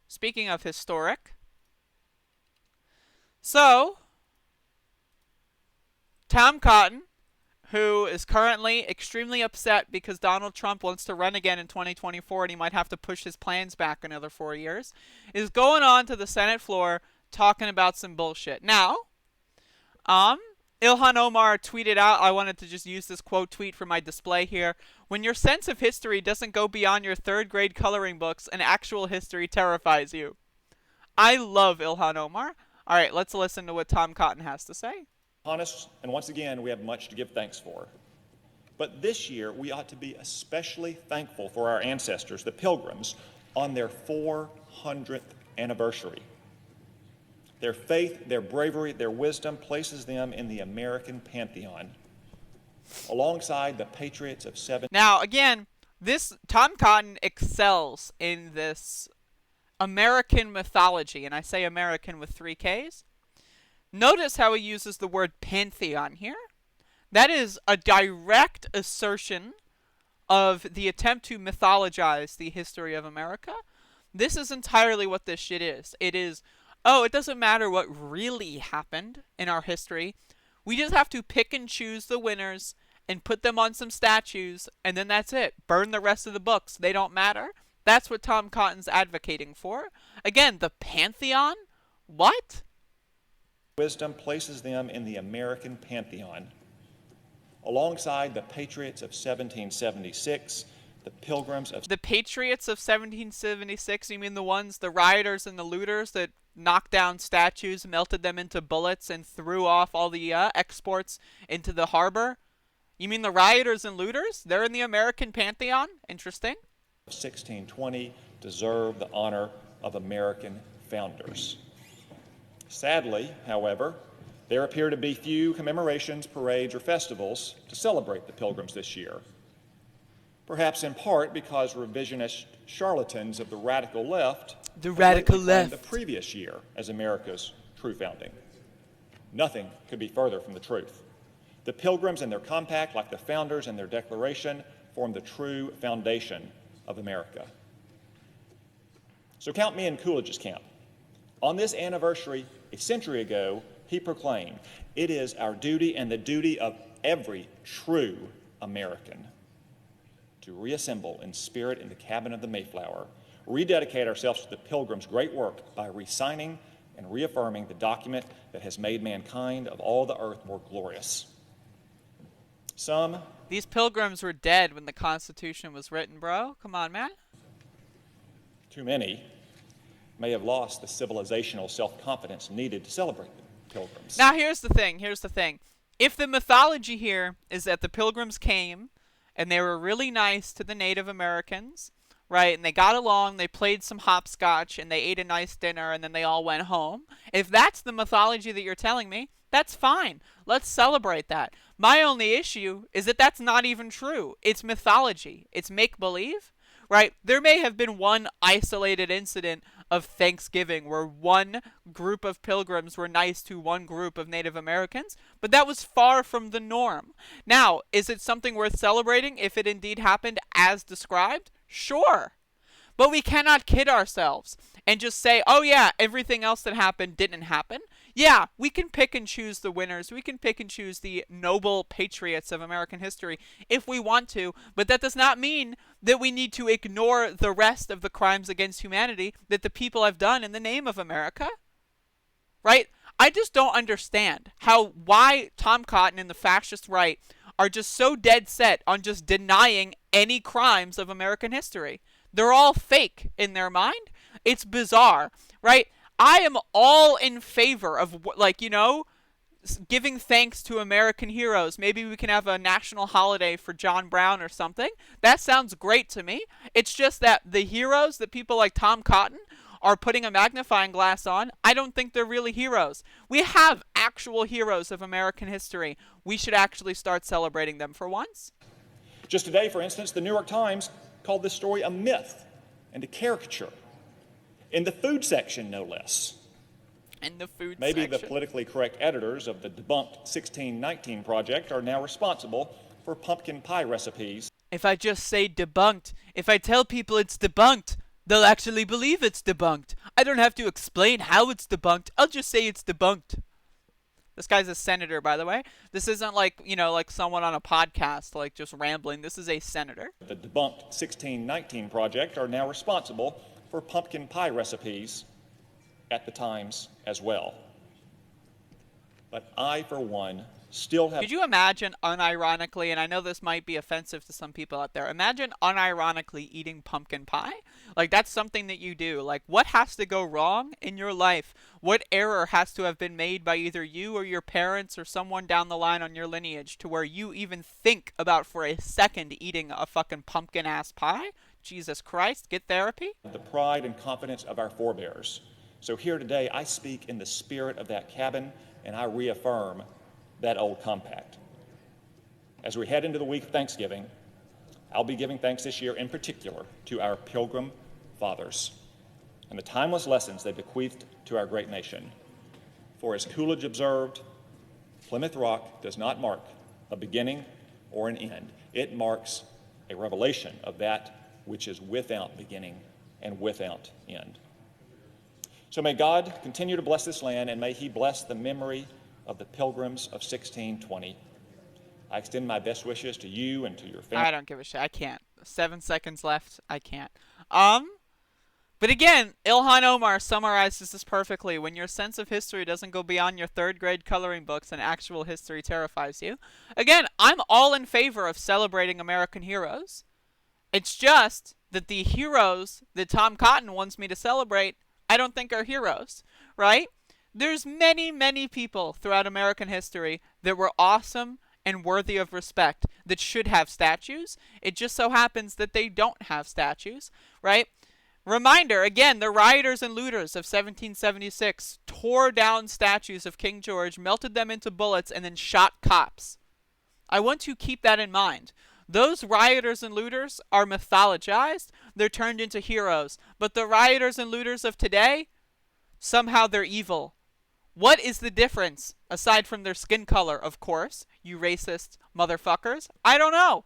Speaking of historic. So, Tom Cotton, who is currently extremely upset because Donald Trump wants to run again in 2024 and he might have to push his plans back another 4 years, is going on to the Senate floor talking about some bullshit. Now, um, Ilhan Omar tweeted out, I wanted to just use this quote tweet for my display here. When your sense of history doesn't go beyond your third grade coloring books and actual history terrifies you. I love Ilhan Omar. All right, let's listen to what Tom Cotton has to say. Honest, and once again, we have much to give thanks for. But this year, we ought to be especially thankful for our ancestors, the Pilgrims, on their 400th anniversary. Their faith, their bravery, their wisdom places them in the American pantheon, alongside the patriots of Now, again, this Tom Cotton excels in this American mythology, and I say American with 3 Ks. Notice how he uses the word pantheon here. That is a direct assertion of the attempt to mythologize the history of America. This is entirely what this shit is. It is, oh, it doesn't matter what really happened in our history. We just have to pick and choose the winners and put them on some statues, and then that's it. Burn the rest of the books. They don't matter. That's what Tom Cotton's advocating for. Again, the pantheon? What? Wisdom places them in the American pantheon, alongside the patriots of 1776, the Pilgrims of... The patriots of 1776, you mean the ones, the rioters and the looters that knocked down statues, melted them into bullets, and threw off all the exports into the harbor? You mean the rioters and looters? They're in the American pantheon? Interesting. 1620 deserve the honor of American founders. Sadly, however, there appear to be few commemorations, parades, or festivals to celebrate the Pilgrims this year. Perhaps in part because revisionist charlatans of the radical left the previous year as America's true founding. Nothing could be further from the truth. The Pilgrims and their compact, like the founders and their declaration, form the true foundation of America. So count me in Coolidge's camp. On this anniversary, a century ago, he proclaimed, "It is our duty and the duty of every true American to reassemble in spirit in the cabin of the Mayflower, rededicate ourselves to the Pilgrims' great work by re-signing and reaffirming the document that has made mankind of all the earth more glorious." These Pilgrims were dead when the Constitution was written, bro. Come on, man. Too many may have lost the civilizational self-confidence needed to celebrate the Pilgrims. Now, here's the thing. If the mythology here is that the Pilgrims came and they were really nice to the Native Americans, right, and they got along, they played some hopscotch, and they ate a nice dinner, and then they all went home, if that's the mythology that you're telling me, that's fine. Let's celebrate that. My only issue is that that's not even true. It's mythology. It's make-believe, right? There may have been one isolated incident of Thanksgiving where one group of Pilgrims were nice to one group of Native Americans, but that was far from the norm. Now, is it something worth celebrating if it indeed happened as described? Sure. But we cannot kid ourselves and just say, oh yeah, everything else that happened didn't happen. Yeah, we can pick and choose the winners. We can pick and choose the noble patriots of American history if we want to, but that does not mean that we need to ignore the rest of the crimes against humanity that the people have done in the name of America. Right? I just don't understand why Tom Cotton and the fascist right are just so dead set on just denying any crimes of American history. They're all fake in their mind. It's bizarre, right? I am all in favor of, giving thanks to American heroes. Maybe we can have a national holiday for John Brown or something. That sounds great to me. It's just that the heroes that people like Tom Cotton are putting a magnifying glass on, I don't think they're really heroes. We have actual heroes of American history. We should actually start celebrating them for once. Just today, for instance, the New York Times called this story a myth and a caricature. In the food section, no less. In the food Maybe section? The politically correct editors of the debunked 1619 Project are now responsible for pumpkin pie recipes. If I just say debunked, if I tell people it's debunked, They'll actually believe it's debunked. I don't have to explain how it's debunked. I'll just say it's debunked. This guy's a senator, by the way. This isn't like, like someone on a podcast, like just rambling. This is a senator. The debunked 1619 Project are now responsible for pumpkin pie recipes at the Times as well. But I, for one, still have... Could you imagine unironically, and I know this might be offensive to some people out there, imagine unironically eating pumpkin pie? Like, that's something that you do. Like, what has to go wrong in your life? What error has to have been made by either you or your parents or someone down the line on your lineage to where you even think about for a second eating a fucking pumpkin-ass pie? Jesus Christ, get therapy? The pride and confidence of our forebears. So here today, I speak in the spirit of that cabin, and I reaffirm that old compact. As we head into the week of Thanksgiving, I'll be giving thanks this year in particular to our Pilgrim Fathers and the timeless lessons they bequeathed to our great nation. For as Coolidge observed, Plymouth Rock does not mark a beginning or an end. It marks a revelation of that which is without beginning and without end. So may God continue to bless this land, and may he bless the memory of the Pilgrims of 1620. I extend my best wishes to you and to your family. I don't give a shit. I can't. 7 seconds left. I can't. But again, Ilhan Omar summarizes this perfectly. When your sense of history doesn't go beyond your 3rd grade coloring books and actual history terrifies you. Again, I'm all in favor of celebrating American heroes. It's just that the heroes that Tom Cotton wants me to celebrate, I don't think are heroes, right? There's many, many people throughout American history that were awesome and worthy of respect that should have statues. It just so happens that they don't have statues, right? Reminder, again, the rioters and looters of 1776 tore down statues of King George, melted them into bullets, and then shot cops. I want to keep that in mind. Those rioters and looters are mythologized. They're turned into heroes. But the rioters and looters of today, somehow they're evil. What is the difference, aside from their skin color, of course, you racist motherfuckers? I don't know.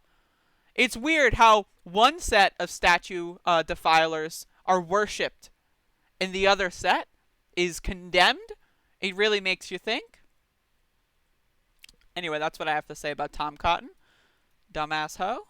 It's weird how one set of statue defilers are worshipped and the other set is condemned. It really makes you think. Anyway, that's what I have to say about Tom Cotton. Dumbass hoe.